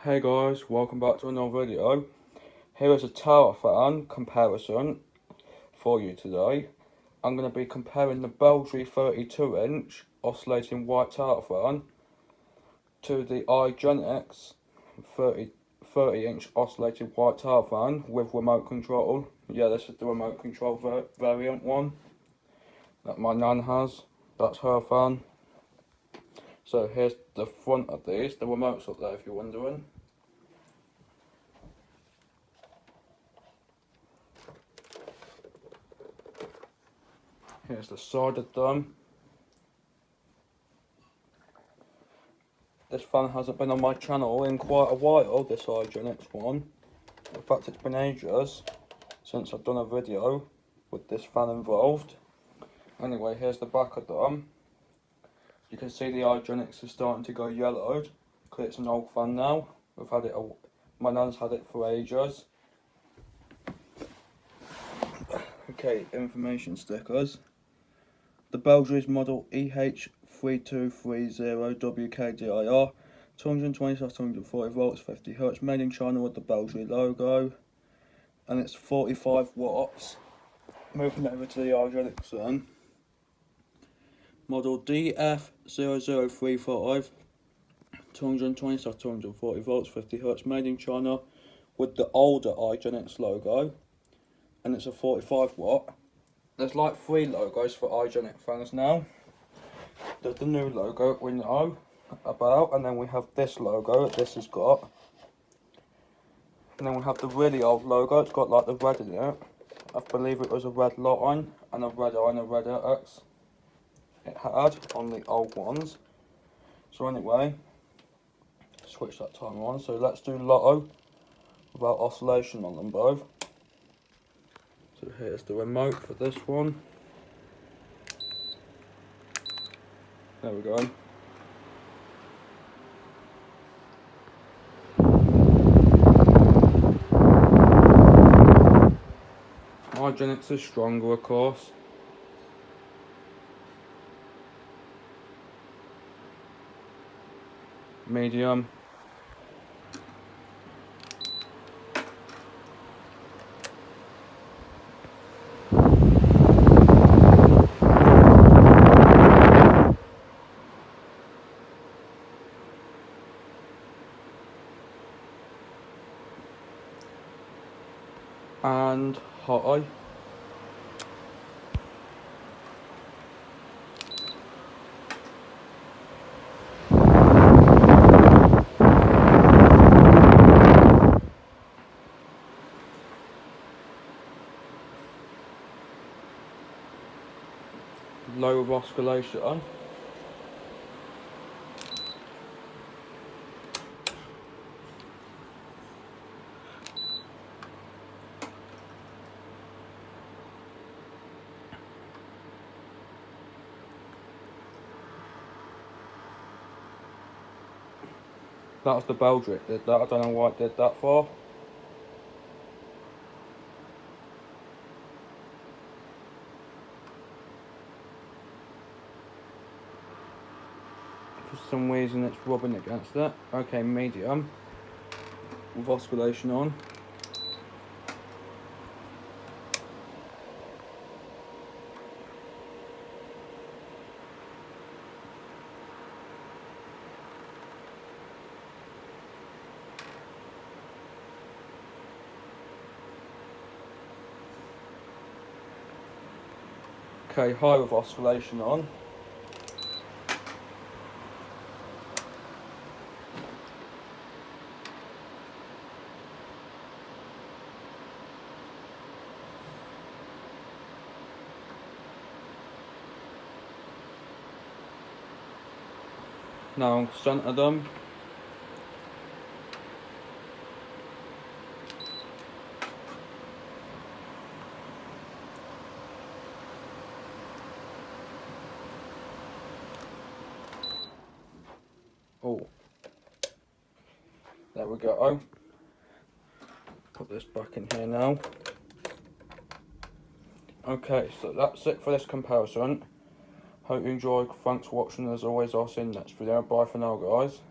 Hey guys, welcome back to another video. Here is a tower fan comparison for you today. I'm going to be comparing the Beldray 32-inch oscillating white tower fan to the Igenix 30-inch oscillating white tower fan with remote control. Yeah, this is the remote control variant one that my nan has. That's her fan. So here's the front of these. The remote's up there if you're wondering. Here's the side of them. This fan hasn't been on my channel in quite a while, this Igenix one. In fact, it's been ages since I've done a video with this fan involved. Anyway, here's the back of them. You can see the Igenix is starting to go yellowed because it's an old fan now. We've had it, my nan's had it for ages. Okay, information stickers. The Beldray's model EH3230WKDIR, 220/240 volts, 50 Hz, made in China with the Beldray logo, and it's 45 watts. Moving over to the Igenix then. Model DF0035, 220/240 volts, 50 Hz, made in China with the older Igenix logo, and it's a 45 watt. There's like 3 logos for Igenix fans now. There's the new logo we know about, and then we have this logo that this has got. And then we have the really old logo, it's got like the red in it. I believe it was a red line and a red I and a red X it had on the old ones. So anyway, switch that timer on. So let's do Lotto without oscillation on them both. So here's the remote for this one. There we go. Igenix is stronger, of course. Medium. And high. Low with oscillation. That was the Beldray did that. I don't know why it did that for. For some reason it's rubbing against it. Okay, medium with oscillation on. Okay, high with oscillation on. Now centre them. Oh, there we go. Put this back in here now. Okay, so that's it for this comparison. Hope you enjoyed. Thanks for watching. As always, I'll see you in the next video. Bye for now, guys.